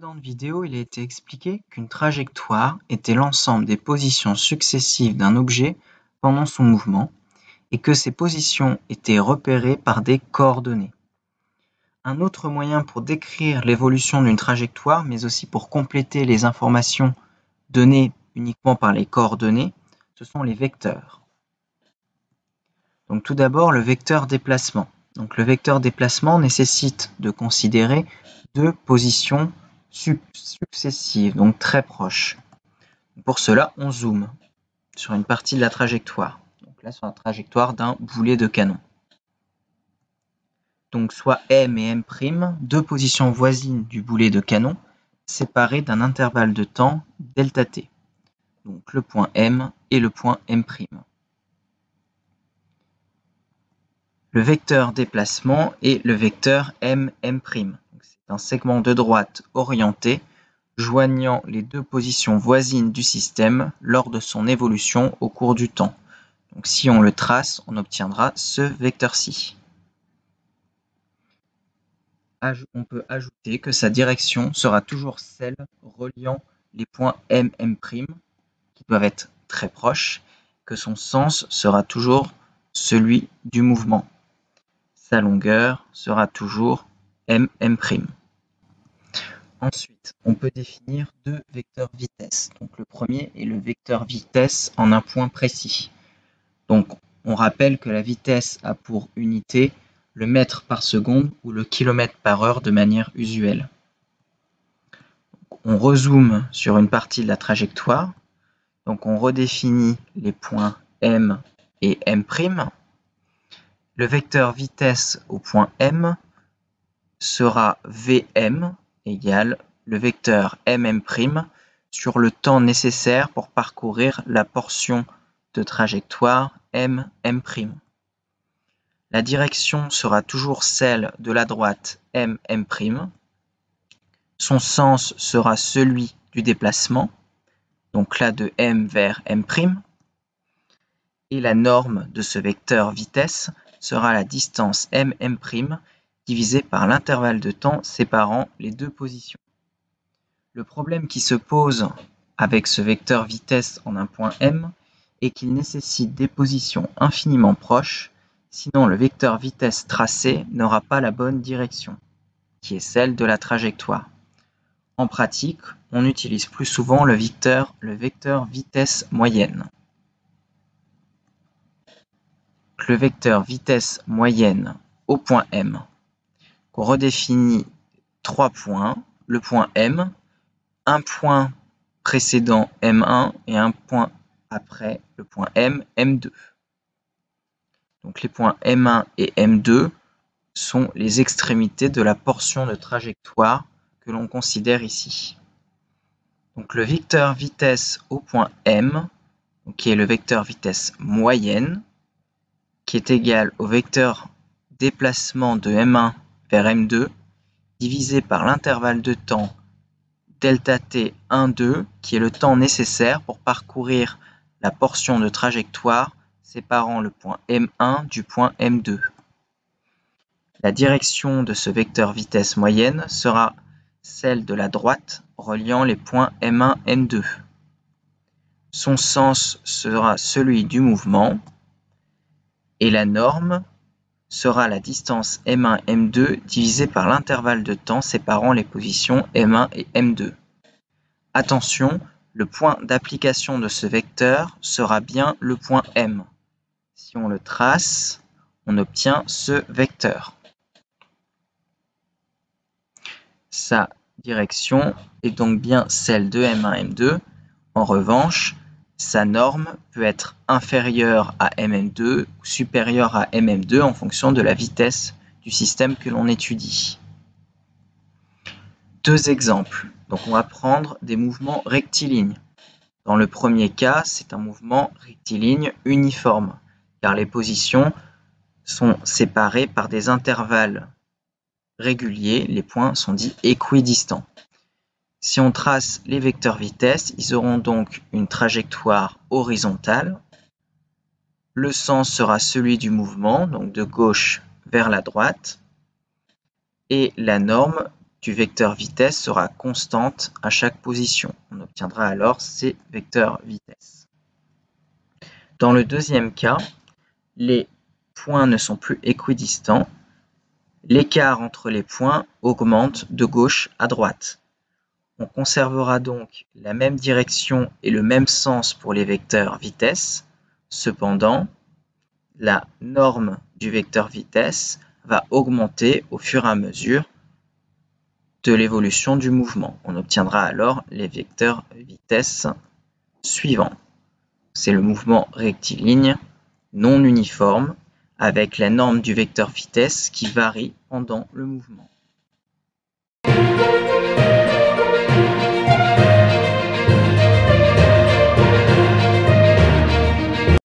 précédente vidéo, il a été expliqué qu'une trajectoire était l'ensemble des positions successives d'un objet pendant son mouvement et que ces positions étaient repérées par des coordonnées. Un autre moyen pour décrire l'évolution d'une trajectoire, mais aussi pour compléter les informations données uniquement par les coordonnées, ce sont les vecteurs. Donc tout d'abord, le vecteur déplacement. Donc le vecteur déplacement nécessite de considérer deux positions successives, donc très proches. Pour cela, on zoome sur une partie de la trajectoire. Donc là, sur la trajectoire d'un boulet de canon. Donc soit M et M', deux positions voisines du boulet de canon, séparées d'un intervalle de temps delta t. Donc le point M et le point M'. Le vecteur déplacement est le vecteur M'. C'est un segment de droite orienté joignant les deux positions voisines du système lors de son évolution au cours du temps. Donc si on le trace, on obtiendra ce vecteur-ci. On peut ajouter que sa direction sera toujours celle reliant les points M', qui doivent être très proches, que son sens sera toujours celui du mouvement. Sa longueur sera toujours M'. Ensuite, on peut définir deux vecteurs vitesse. Donc le premier est le vecteur vitesse en un point précis. Donc on rappelle que la vitesse a pour unité le mètre par seconde ou le kilomètre par heure de manière usuelle. On rezoome sur une partie de la trajectoire. Donc on redéfinit les points M et M'. Le vecteur vitesse au point M sera Vm égale le vecteur M' sur le temps nécessaire pour parcourir la portion de trajectoire M'. La direction sera toujours celle de la droite M'. Son sens sera celui du déplacement, donc là de M vers M'. Et la norme de ce vecteur vitesse sera la distance M', divisée par l'intervalle de temps séparant les deux positions. Le problème qui se pose avec ce vecteur vitesse en un point M est qu'il nécessite des positions infiniment proches, sinon le vecteur vitesse tracé n'aura pas la bonne direction, qui est celle de la trajectoire. En pratique, on utilise plus souvent le vecteur vitesse moyenne. Le vecteur vitesse moyenne au point M, qu'on redéfinit 3 points, le point M, un point précédent M1 et un point après le point M, M2. Donc les points M1 et M2 sont les extrémités de la portion de trajectoire que l'on considère ici. Donc le vecteur vitesse au point M, qui est le vecteur vitesse moyenne, qui est égal au vecteur déplacement de M1 vers M2 divisé par l'intervalle de temps delta t 1, 2, qui est le temps nécessaire pour parcourir la portion de trajectoire séparant le point M1 du point M2. La direction de ce vecteur vitesse moyenne sera celle de la droite reliant les points M1, M2. Son sens sera celui du mouvement et la norme sera la distance M1, M2 divisée par l'intervalle de temps séparant les positions M1 et M2. Attention, le point d'application de ce vecteur sera bien le point M. Si on le trace, on obtient ce vecteur. Sa direction est donc bien celle de M1, M2. En revanche, sa norme peut être inférieure à MM2 ou supérieure à MM2 en fonction de la vitesse du système que l'on étudie. Deux exemples. Donc on va prendre des mouvements rectilignes. Dans le premier cas, c'est un mouvement rectiligne uniforme, car les positions sont séparées par des intervalles réguliers, les points sont dits équidistants. Si on trace les vecteurs vitesse, ils auront donc une trajectoire horizontale. Le sens sera celui du mouvement, donc de gauche vers la droite, et la norme du vecteur vitesse sera constante à chaque position. On obtiendra alors C vecteur vitesse. Dans le deuxième cas, les points ne sont plus équidistants. L'écart entre les points augmente de gauche à droite. On conservera donc la même direction et le même sens pour les vecteurs vitesse. Cependant, la norme du vecteur vitesse va augmenter au fur et à mesure de l'évolution du mouvement. On obtiendra alors les vecteurs vitesse suivants. C'est le mouvement rectiligne non uniforme avec la norme du vecteur vitesse qui varie pendant le mouvement.